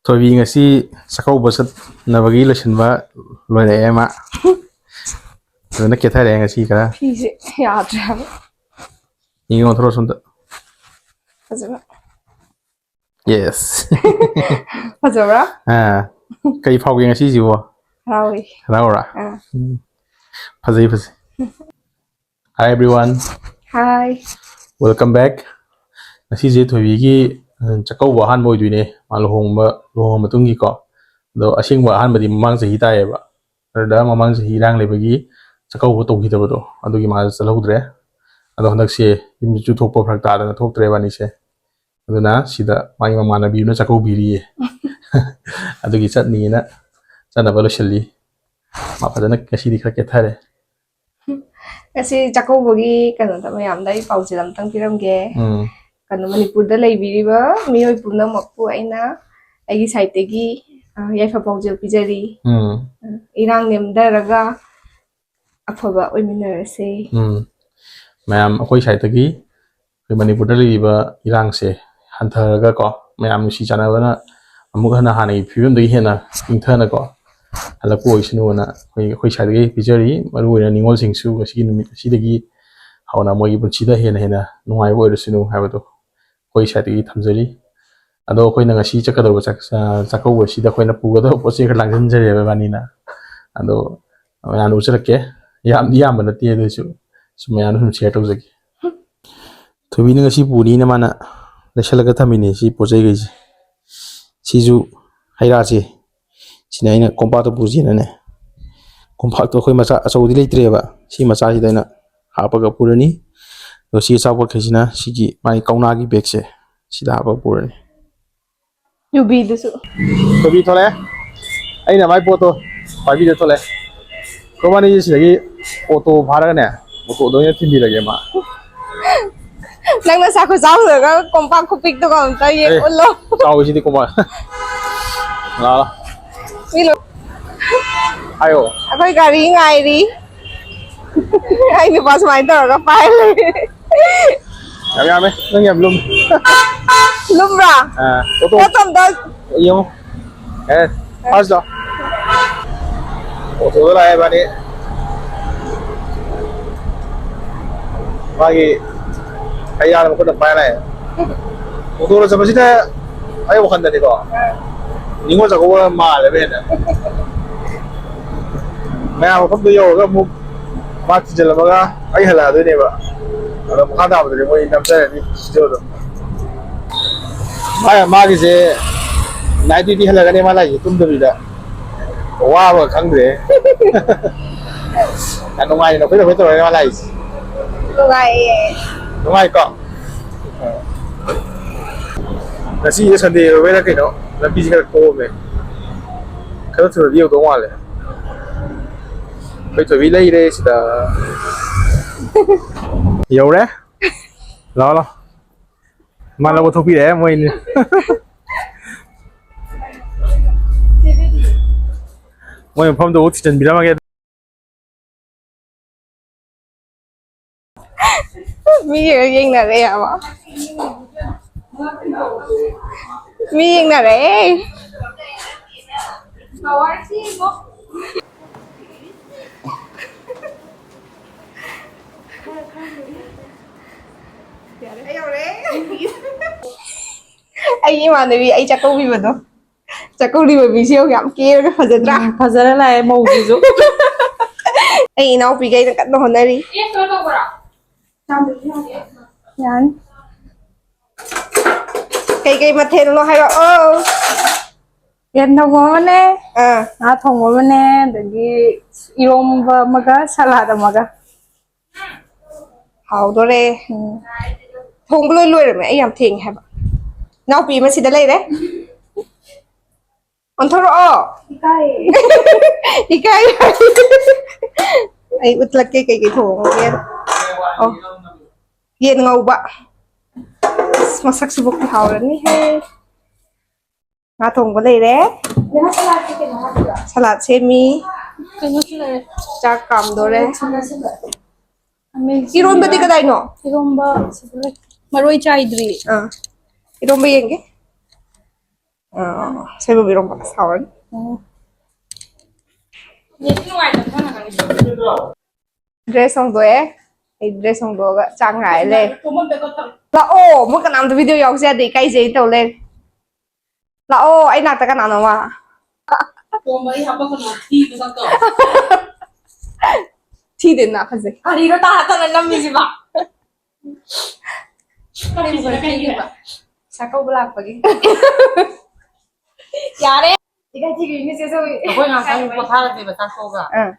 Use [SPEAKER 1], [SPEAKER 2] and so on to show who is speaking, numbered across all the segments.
[SPEAKER 1] ꯊꯣꯏꯕꯤ ꯉꯁꯤ ꯆꯥꯛꯀꯧꯕ ꯆꯠꯅꯕꯒꯤ ꯂꯣꯏꯁꯤꯟꯕ ꯂꯣꯏꯔꯛꯑꯦ ꯃꯥ ꯑꯗꯨꯅ ꯀꯦꯊꯔꯛꯑꯦ ꯉꯁꯤ ꯈꯔ
[SPEAKER 2] ꯐꯤꯁꯦ ꯌꯥꯗ꯭ꯔꯦ ꯍꯥꯏꯕ
[SPEAKER 1] ꯌꯦꯡꯉꯣ ꯊꯣꯔꯣ ꯁꯣꯝꯗ
[SPEAKER 2] ꯐꯖꯕ
[SPEAKER 1] ꯌꯦꯁ
[SPEAKER 2] ꯐꯖꯕ꯭ꯔꯥ
[SPEAKER 1] ꯀꯩ ꯐꯥꯎꯒꯦ ꯉꯁꯤꯁꯤꯕꯣ
[SPEAKER 2] ꯍꯔꯥꯎꯏ
[SPEAKER 1] ꯍꯔꯥꯎꯔꯥ ꯐꯖꯩ ꯐꯖꯩ ꯍꯥꯏ ꯑꯦꯚ꯭ꯔꯤꯋꯥꯟ
[SPEAKER 2] ꯍꯥꯏ
[SPEAKER 1] ꯋꯦꯜꯀꯝ ꯕꯦꯛ ꯉꯁꯤꯁꯦ ꯊꯣꯏꯕꯤꯒꯤ ꯆꯥꯛꯀꯧꯕ ꯑꯍꯥꯟꯕ ꯑꯣꯏꯗꯣꯏꯅꯦ ꯃꯥ ꯂꯨꯍꯣꯡꯕ ꯃꯇꯨꯡꯒꯤꯀꯣ ꯑꯗꯣ ꯑꯁꯦꯡꯕ ꯑꯍꯥꯟꯕꯗꯤ ꯃꯃꯥꯡ ꯆꯍꯤ ꯇꯥꯏꯌꯦꯕ ꯑꯗꯨꯗ ꯃꯃꯥꯡ ꯆꯍꯤ ꯏꯔꯥꯡ ꯂꯩꯕꯒꯤ ꯆꯥꯛꯀꯧꯕ ꯇꯧꯈꯤꯗꯕꯗꯣ ꯑꯗꯨꯒꯤ ꯃꯥꯁꯦ ꯆꯠꯍꯧꯗ꯭ꯔꯦ ꯑꯗꯣ ꯍꯟꯗꯛꯁꯦ ꯌꯨꯝꯁꯨ ꯊꯣꯛꯄ ꯐꯔꯛ ꯇꯥꯗꯅ ꯊꯣꯛꯇ꯭ꯔꯦ ꯋꯥꯅꯤꯁꯦ ꯑꯗꯨꯅ ꯁꯤꯗ ꯃꯥꯒꯤ ꯃꯃꯥꯟꯅꯕꯤꯗꯨꯅ ꯆꯥꯛꯀꯧꯕꯤꯔꯤꯌꯦ ꯑꯗꯨꯒꯤ ꯆꯠꯅꯤꯅ ꯆꯠꯅꯕ ꯂꯣꯏꯁꯤꯜꯂꯤ ꯃꯥ ꯐꯖꯅ ꯉꯁꯤꯗꯤ ꯈꯔ ꯀꯦꯊꯔꯦ
[SPEAKER 2] ꯉꯁꯤ ꯆꯥꯛꯀꯧꯕꯒꯤ ꯀꯩꯅꯣꯗ ꯃꯌꯥꯝꯗ ꯑꯩ ꯄꯥꯎꯖꯦꯜ ꯑꯝꯇꯪ ꯄꯤꯔꯝꯒꯦ ꯀꯩꯅꯣ ꯃꯅꯤꯄꯨꯔꯗ ꯂꯩꯕꯤꯔꯤꯕ ꯃꯤꯑꯣꯏ ꯄꯨꯝꯅꯃꯛꯄꯨ ꯑꯩꯅ ꯑꯩꯒꯤ ꯁꯥꯏꯠꯇꯒꯤ ꯌꯥꯏꯐ ꯄꯥꯎꯖꯦꯜ ꯄꯤꯖꯔꯤ ꯏꯔꯥꯡ ꯅꯦꯝꯊꯔꯒ ꯑꯐꯕ ꯑꯣꯏꯃꯤꯟꯅꯔꯁꯦ
[SPEAKER 1] ꯃꯌꯥꯝ ꯑꯩꯈꯣꯏ ꯁꯥꯏꯠꯇꯒꯤ ꯑꯩꯈꯣꯏ ꯃꯅꯤꯄꯨꯔꯗ ꯂꯩꯔꯤꯕ ꯏꯔꯥꯡꯁꯦ ꯍꯟꯊꯔꯒꯀꯣ ꯃꯌꯥꯝ ꯅꯨꯡꯁꯤ ꯆꯥꯟꯅꯕꯅ ꯑꯃꯨꯛ ꯍꯟꯅ ꯍꯥꯟꯅꯒꯤ ꯐꯤꯕꯝꯗꯒꯤ ꯍꯦꯟꯅ ꯏꯪꯊꯅꯀꯣ ꯍꯜꯂꯛꯄ ꯑꯣꯏꯁꯅꯨꯅ ꯑꯩꯈꯣꯏ ꯁꯥꯏꯠꯇꯒꯤ ꯄꯤꯖꯔꯤ ꯃꯔꯨꯑꯣꯏꯅ ꯅꯤꯡꯉꯣꯜꯁꯤꯡꯁꯨ ꯉꯁꯤꯒꯤ ꯅꯨꯃꯤꯠ ꯑꯁꯤꯗꯒꯤ ꯍꯧꯅ ꯃꯣꯏꯒꯤ ꯄꯨꯟꯁꯤꯗ ꯍꯦꯟꯅ ꯅꯨꯡꯉꯥꯏꯕ ꯑꯣꯏꯔꯁꯅꯨ ꯍꯥꯏꯕꯗꯣ ꯑꯩꯈꯣꯏ ꯁꯥꯏꯠꯇꯒꯤ ꯊꯝꯖꯔꯤ ꯑꯗꯣ ꯑꯩꯈꯣꯏꯅ ꯉꯁꯤ ꯆꯠꯀꯗꯧꯕ ꯆꯥꯛꯀꯧꯕꯁꯤꯗ ꯑꯩꯈꯣꯏꯅ ꯄꯨꯒꯗꯕ ꯄꯣꯠ ꯆꯩ ꯈꯔ ꯂꯥꯡꯁꯤꯟꯖꯔꯦꯕ ꯏꯕꯥꯅꯤꯅ ꯑꯗꯣ ꯃꯌꯥꯝꯅ ꯎꯠꯆꯔꯛꯀꯦ ꯌꯥꯝꯗꯤ ꯌꯥꯝꯕ ꯅꯠꯇꯦ ꯑꯗꯨꯁꯨ ꯁꯨꯝ ꯃꯌꯥꯝꯅ ꯁꯨꯝ ꯁꯤꯌꯔ ꯇꯧꯖꯒꯦ ꯊꯣꯏꯕꯤꯅ ꯉꯁꯤ ꯄꯨꯅꯤꯅ ꯃꯥꯅ ꯂꯩꯁꯜꯂꯒ ꯊꯝꯃꯤꯅꯦ ꯁꯤ ꯄꯣꯠ ꯆꯩꯈꯩꯁꯦ ꯁꯤꯁꯨ ꯍꯩꯔꯥꯁꯦ ꯁꯤꯅ ꯑꯩꯅ ꯀꯣꯝꯄꯥꯛꯇ ꯄꯨꯁꯤꯅꯅꯦ ꯀꯣꯝꯄꯥꯛꯇꯣ ꯑꯩꯈꯣꯏ ꯃꯆꯥ ꯑꯆꯧꯕꯗꯤ ꯂꯩꯇ꯭ꯔꯦꯕ ꯁꯤ ꯃꯆꯥꯁꯤꯗ ꯑꯩꯅ ꯍꯥꯞꯄꯒ ꯄꯨꯔꯅꯤ ꯑꯗꯣ ꯁꯤ ꯑꯆꯥꯄꯣꯠꯈꯩꯁꯤꯅ ꯁꯤꯒꯤ ꯃꯥꯒꯤ ꯀꯧꯅꯥꯒꯤ ꯕꯦꯒꯁꯦ ꯁꯤꯗ ꯍꯥꯞꯄꯒ ꯄꯨꯔꯅꯤ
[SPEAKER 2] ꯌꯨꯕꯤꯗꯨꯁꯨ
[SPEAKER 1] ꯊꯣꯏꯕꯤ ꯊꯣꯛꯂꯛꯑꯦ ꯑꯩꯅ ꯃꯥꯏ ꯄꯣꯠꯇꯣ ꯄꯥꯏꯕꯤꯗ ꯊꯣꯛꯂꯛꯑꯦ ꯀꯧꯕꯥꯅꯤꯁꯤ ꯁꯤꯗꯒꯤ ꯑꯣꯇꯣ ꯐꯥꯔꯒꯅꯦ ꯑꯣꯇꯣꯗ ꯑꯣꯏꯅ ꯊꯤꯟꯕꯤꯔꯒꯦ ꯃꯥ
[SPEAKER 2] ꯅꯪꯅ ꯆꯥꯛꯈꯨ ꯆꯥꯎꯗꯒ ꯀꯣꯝꯄꯥꯛ ꯈꯨꯄꯤꯛꯇꯨꯒ ꯑꯝꯇ ꯎꯠꯂꯣ
[SPEAKER 1] ꯆꯥꯎꯁꯤꯗꯤ ꯀꯣꯝꯄꯥꯛ ꯂꯥꯛꯑꯣ ꯍꯥꯏꯌꯣ
[SPEAKER 2] ꯑꯩꯈꯣꯏ ꯒꯥꯔꯤ ꯉꯥꯏꯔꯤ ꯑꯩ ꯅꯨꯄꯥ ꯁꯨꯃꯥꯏꯅ ꯇꯧꯔꯒ ꯄꯥꯏ ꯂꯩ
[SPEAKER 1] ꯌꯥꯝꯃꯦ ꯅꯪ ꯌꯥꯝ ꯂꯨꯝ
[SPEAKER 2] ꯂꯨꯝꯕ꯭ꯔꯥ
[SPEAKER 1] ꯑꯣꯇꯣ
[SPEAKER 2] ꯑꯝꯇ
[SPEAKER 1] ꯌꯦꯡꯉꯣ ꯐꯥꯔꯁ ꯂꯥꯛꯑꯣ ꯑꯣꯇꯣꯗ ꯂꯥꯛꯑꯦ ꯏꯕꯥꯅꯤ ꯃꯥꯒꯤ ꯍꯩꯌꯥꯅ ꯃꯈꯨꯠꯇ ꯄꯥꯏꯔ ꯂꯥꯛꯑꯦ ꯑꯣꯇꯣꯗ ꯆꯠꯄꯁꯤꯗ ꯑꯩ ꯋꯥꯈꯜꯗꯗꯤꯀꯣ ꯅꯤꯉꯣꯜ ꯆꯥꯛꯀꯧꯕ ꯃꯥꯜꯂꯦꯕ ꯍꯦꯟꯅ ꯃꯌꯥꯝ ꯃꯐꯝꯗꯨ ꯌꯧꯔꯒ ꯑꯃꯨꯛ ꯃꯥ ꯊꯤꯟꯖꯤꯜꯂꯝꯃꯒ ꯑꯩ ꯍꯜꯂꯛꯑꯗꯣꯏꯅꯦꯕ ꯑꯗꯣ ꯃꯈꯥ ꯇꯥꯕꯗꯗꯤ ꯃꯣꯏ ꯅꯝꯖꯔꯅꯤ ꯚꯤꯗꯤꯑꯣꯗꯣ ꯃꯥꯒꯤꯁꯦ ꯅꯥꯏꯠ ꯗ꯭ꯌꯨꯇꯤ ꯍꯜꯂꯒꯅꯦ ꯃꯥ ꯂꯥꯛꯏꯁꯦ ꯇꯨꯝꯗꯕꯤꯗ ꯋꯥꯕꯒ ꯈꯪꯗ꯭ꯔꯦ ꯌꯥꯝ ꯅꯨꯡꯉꯥꯏꯅ ꯅꯈꯣꯏ ꯇꯧꯔꯒ ꯃꯥ ꯂꯥꯛꯏꯁꯦ
[SPEAKER 2] ꯅꯨꯡꯉꯥꯏꯌꯦ
[SPEAKER 1] ꯅꯨꯡꯉꯥꯏꯀꯣ ꯉꯁꯤꯁꯦ ꯁꯟꯗꯦ ꯑꯣꯏꯕꯩꯔ ꯀꯩꯅꯣ ꯂꯝꯕꯤꯁꯦ ꯈꯔ ꯀꯣꯝꯃꯦ ꯈꯔ ꯊꯨꯅꯗꯤ ꯌꯧꯗꯧ ꯃꯥꯜꯂꯦ ꯑꯩꯈꯣꯏ ꯊꯣꯏꯕꯤ ꯂꯩꯔꯦ ꯁꯤꯗ ꯌꯧꯔꯦ ꯂꯥꯛꯑꯣ ꯂꯥꯛꯑꯣ ꯃꯥ ꯂꯧꯕ ꯊꯣꯛꯄꯤꯔꯛꯑꯦ ꯃꯣꯏꯅꯤ ꯃꯣꯏ ꯃꯐꯝꯗꯨꯕꯨ ꯊꯤꯟꯖꯤꯟꯕꯤꯔꯝꯃꯒꯦ
[SPEAKER 2] ꯃꯤꯒ ꯌꯦꯡꯅꯔꯦ ꯌꯥꯕ ꯃꯤ ꯌꯦꯡꯅꯔꯦ ꯑꯩꯒꯤ ꯏꯃꯥꯟꯅꯕꯤ ꯑꯩ ꯆꯥꯛꯀꯧꯕꯤꯕꯗꯣ ꯆꯥꯛꯀꯧꯔꯤꯕ ꯃꯤꯁꯦ ꯌꯥꯝ ꯀꯦꯔꯒ ꯐꯖꯗ꯭ꯔꯥ
[SPEAKER 3] ꯐꯖꯅ ꯂꯥꯛꯑꯦ ꯃꯧꯁꯤꯁꯨ
[SPEAKER 2] ꯑꯩ ꯏꯅꯥꯎꯄꯤꯈꯩꯅ ꯀꯟꯅ ꯍꯣꯠꯅꯔꯤ ꯌꯥꯅꯤ ꯀꯩꯀꯩ ꯃꯊꯦꯜꯅꯣ ꯍꯥꯏꯔꯛꯑꯣ
[SPEAKER 3] ꯌꯦꯟ ꯊꯣꯡꯕ ꯑꯃꯅꯦ ꯉꯥ ꯊꯣꯡꯕ ꯑꯃꯅꯦ ꯑꯗꯒꯤ ꯏꯔꯣꯝꯕ ꯑꯃꯒ ꯁꯂꯥꯗ ꯑꯃꯒ
[SPEAKER 2] ꯍꯥꯎꯗꯣꯔꯦ ꯊꯣꯡꯕ ꯂꯣꯏ ꯂꯣꯏꯔꯝꯃꯦ ꯑꯩ ꯌꯥꯝ ꯊꯦꯡꯉꯦ ꯍꯥꯏꯕ ꯏꯅꯥꯎꯄꯤ ꯑꯃ ꯁꯤꯗ ꯂꯩꯔꯦ ꯑꯣꯟꯊꯣꯔꯛꯑꯣ ꯏꯀꯥꯏ ꯑꯩ ꯎꯠꯂꯛꯀꯦ ꯀꯩꯀꯩ ꯊꯣꯡꯉꯒꯦ ꯑꯣ ꯌꯦꯟ ꯉꯧꯕ ꯃꯁꯛꯁꯤꯕꯨ ꯍꯥꯎꯔꯅꯤꯍꯦ ꯉꯥ ꯊꯣꯡꯕ ꯂꯩꯔꯦ ꯁꯂꯥꯗ ꯁꯦꯝꯃꯤ ꯆꯥꯛ ꯀꯥꯝꯗꯣꯔꯦ ꯏꯔꯣꯟꯕꯗꯤ ꯀꯗꯥꯏꯅꯣ
[SPEAKER 3] ꯏꯔꯣꯝꯕ ꯃꯔꯣꯏ ꯆꯥꯏꯗ꯭ꯔꯤ
[SPEAKER 2] ꯏꯔꯣꯝꯕ ꯌꯦꯡꯒꯦ 새우 이런 거 사원. Dress xong rồi ấy. Thì dress xong rồi trang ngải lên. Là ô, mỗi cái nào từ video dọc ra thì cái gì đầu lên. Là ô, anh nào ta cái nào nào mà.
[SPEAKER 4] cô mấy học có phần thi với sao cỡ
[SPEAKER 2] Thi đến nào cái gì?
[SPEAKER 4] đi nó ta tao là năm gì vậy cái gì vậy
[SPEAKER 2] Sao câu lạc vậy?
[SPEAKER 4] dạ đấy
[SPEAKER 2] Thì cái gì như thế rồi.
[SPEAKER 4] quên làm sao cô tha là gì mà ta cô cả
[SPEAKER 2] Ừ.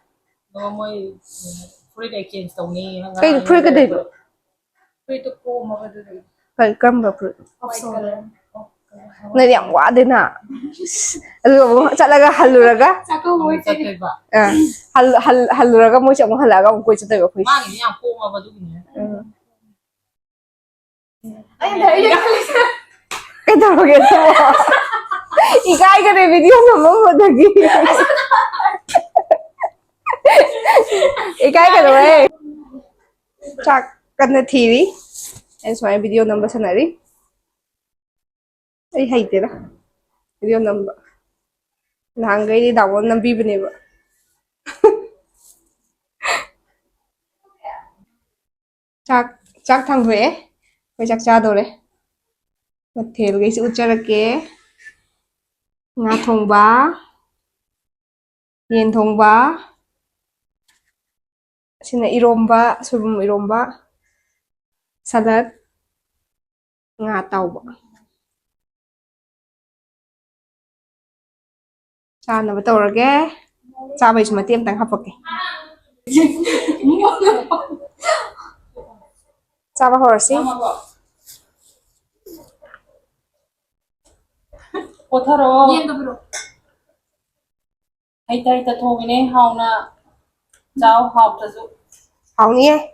[SPEAKER 4] nó mới free exchange tàu ni
[SPEAKER 2] Cái free cái gì?
[SPEAKER 4] free to cô mà cái gì
[SPEAKER 2] Phải cầm vào free. Này đẹp quá đến à? Rồi chắc là cái haluraga.
[SPEAKER 4] sao cô mới chơi chơi vậy
[SPEAKER 2] Haluraga mỗi chồng haluraga một quầy cho tôi vào free.
[SPEAKER 4] mang cái nhà cô mà vào giúp gì
[SPEAKER 2] Anh thấy cái đầu kia sao? Ikai cái này video nào mà được gì? Ikai cái này. Chắc cái này thì đi. Em xem video number sana đi. Ay hay thế đó. Video number. Nàng gây đi đọc năm bi bên này vậy. chắc thằng Huế. Vậy chắc cha đâu đấy. Mà thế là cái sự ucha cái nga thong ba. Yen thong ba. Sina iromba, subum iromba. Salad. Nga tàu ba. Cha nó bắt đầu rồi ghé. Cha bây giờ mà tiêm tăng hấp vào kì. Cha bắt hồi xí.
[SPEAKER 4] cô thà rồi hay tay ta thôi cái này hồng na cháu học ta giúp
[SPEAKER 2] Hỏng nhé.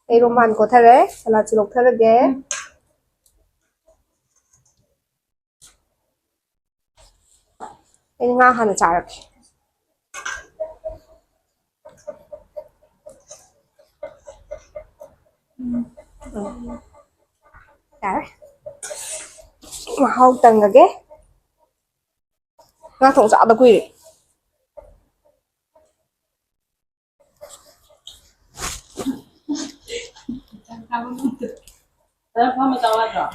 [SPEAKER 2] Đây roman của thầy đấy. Salad chỉ lục thầy đấy ghé. Đây nga hẳn chả được. Đấy. Mà không tầng rồi ghé. Nga thùng chả đâu quy đi.
[SPEAKER 4] Thế không mà tao ăn rồi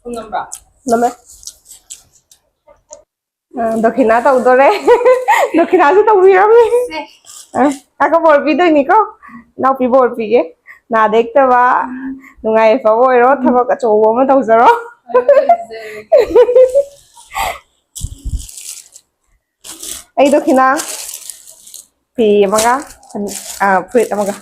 [SPEAKER 4] không nằm rồi
[SPEAKER 2] Name. Dokina tau dore. Dokina su tau birame. Kaka bor pi doi ni ko. Nau pi bor pi ge. Na dekta ba. Nungai fa boi ro thaba ka chobo ma tau zaro. Ai dokina. Pi amaga. Fruit amaga.